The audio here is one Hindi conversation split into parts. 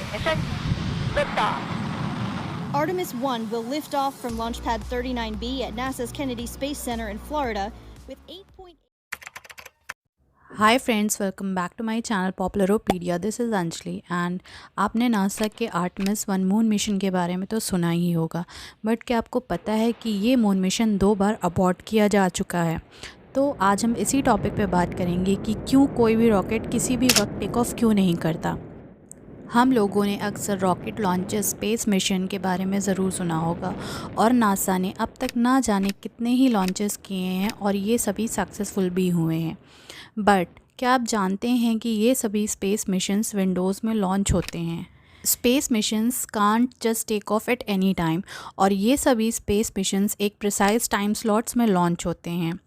ignition. Liftoff. Artemis 1 will lift off from Launch Pad 39B at NASA's Kennedy Space Center in Florida with 8.8. Hi friends, welcome back to my channel Popularopedia. This is Anjali and आपने नासा के आर्टेमिस 1 मून मिशन के बारे में तो सुना ही होगा, बट क्या आपको पता है कि ये मून मिशन 2 बार अबॉर्ट किया जा चुका है। तो आज हम इसी टॉपिक पे बात करेंगे कि क्यों कोई भी रॉकेट किसी भी वक्त टेक ऑफ क्यों नहीं करता। हम लोगों ने अक्सर रॉकेट लॉन्चेस स्पेस मिशन के बारे में ज़रूर सुना होगा और नासा ने अब तक ना जाने कितने ही लॉन्चेस किए हैं और ये सभी सक्सेसफुल भी हुए हैं। बट क्या आप जानते हैं कि ये सभी स्पेस मिशंस विंडोज़ में लॉन्च होते हैं। Space missions can't just take off at any time और ये सभी स्पेस मिशंस एक प्रिसाइज टाइम स्लॉट्स में लॉन्च होते हैं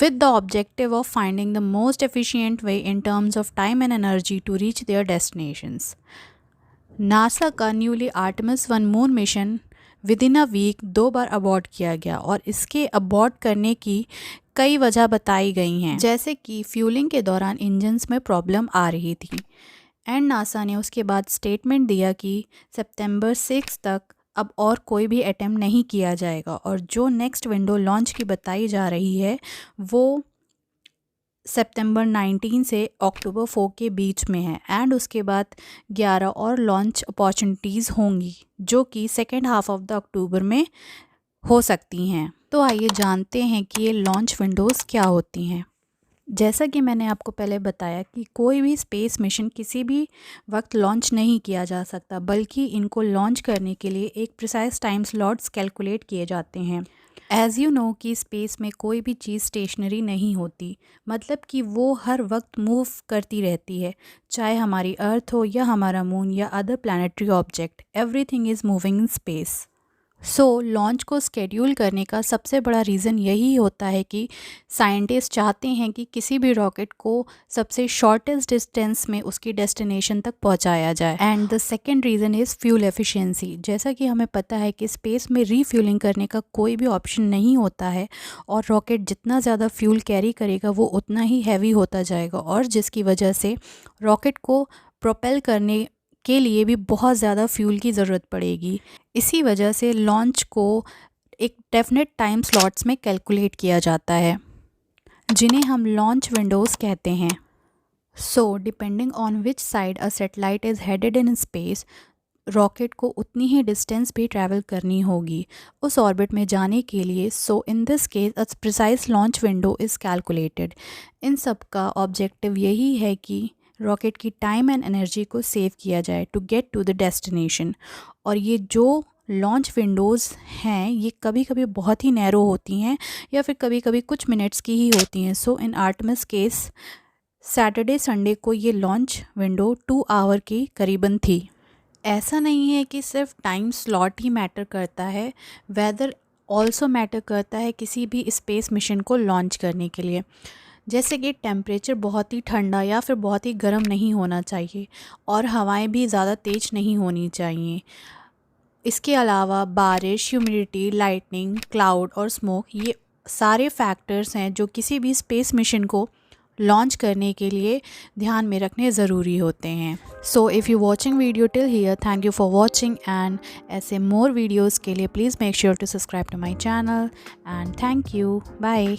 with the objective of finding the most efficient way in terms of time and energy to reach their destinations. NASA का newly Artemis 1 moon mission within a week 2 बार अबॉर्ट किया गया और इसके अबॉर्ट करने की कई वजह बताई गई हैं, जैसे कि फ्यूलिंग के दौरान इंजन्स में प्रॉब्लम आ रही थी। एंड नासा ने उसके बाद स्टेटमेंट दिया कि सितंबर 6 तक अब और कोई भी अटेम्प्ट नहीं किया जाएगा और जो नेक्स्ट विंडो लॉन्च की बताई जा रही है वो सितंबर 19 से अक्टूबर 4 के बीच में है। एंड उसके बाद 11 और लॉन्च अपॉर्चुनिटीज़ होंगी जो कि second half of the October में हो सकती हैं। तो आइए जानते हैं कि ये लॉन्च विंडोज़ क्या होती हैं। जैसा कि मैंने आपको पहले बताया कि कोई भी स्पेस मिशन किसी भी वक्त लॉन्च नहीं किया जा सकता, बल्कि इनको लॉन्च करने के लिए एक प्रिसाइज टाइम स्लॉट्स कैलकुलेट किए जाते हैं। एज़ यू नो कि स्पेस में कोई भी चीज़ स्टेशनरी नहीं होती, मतलब कि वो हर वक्त मूव करती रहती है, चाहे हमारी अर्थ हो या हमारा मून या other planetary object, everything is moving in space. Launch को स्केड्यूल करने का सबसे बड़ा रीज़न यही होता है कि साइंटिस्ट चाहते हैं कि किसी भी रॉकेट को सबसे शॉर्टेस्ट डिस्टेंस में उसकी डेस्टिनेशन तक पहुंचाया जाए। And the second reason is fuel efficiency. जैसा कि हमें पता है कि स्पेस में रीफ्यूलिंग करने का कोई भी ऑप्शन नहीं होता है और रॉकेट जितना ज़्यादा फ्यूल कैरी करेगा वो उतना ही हैवी होता जाएगा, और जिसकी वजह से रॉकेट को प्रोपेल करने के लिए भी बहुत ज़्यादा फ्यूल की ज़रूरत पड़ेगी। इसी वजह से लॉन्च को एक डेफिनेट टाइम स्लॉट्स में कैलकुलेट किया जाता है, जिन्हें हम लॉन्च विंडोज़ कहते हैं। Depending on which side a satellite is headed in space, rocket को उतनी ही डिस्टेंस भी ट्रैवल करनी होगी उस ऑर्बिट में जाने के लिए। In this case a precise launch window is calculated. इन सब का ऑब्जेक्टिव यही है कि रॉकेट की टाइम एंड एनर्जी को सेव किया जाए to get to the destination. और ये जो लॉन्च विंडोज़ हैं ये कभी कभी बहुत ही नैरो होती हैं या फिर कभी कभी कुछ मिनट्स की ही होती हैं। इन आर्टेमिस केस सैटरडे संडे को ये लॉन्च विंडो 2 आवर की करीबन थी। ऐसा नहीं है कि सिर्फ टाइम स्लॉट ही मैटर करता है, वेदर ऑल्सो मैटर करता है किसी भी स्पेस मिशन को लॉन्च करने के लिए। जैसे कि टेम्परेचर बहुत ही ठंडा या फिर बहुत ही गर्म नहीं होना चाहिए और हवाएं भी ज़्यादा तेज़ नहीं होनी चाहिए। इसके अलावा बारिश, ह्यूमिडिटी, लाइटनिंग, क्लाउड और स्मोक, ये सारे फैक्टर्स हैं जो किसी भी स्पेस मिशन को लॉन्च करने के लिए ध्यान में रखने ज़रूरी होते हैं। If you watching video till here, thank you for watching, and ऐसे मोर वीडियोज़ के लिए please make sure to subscribe to my channel, and thank you, bye.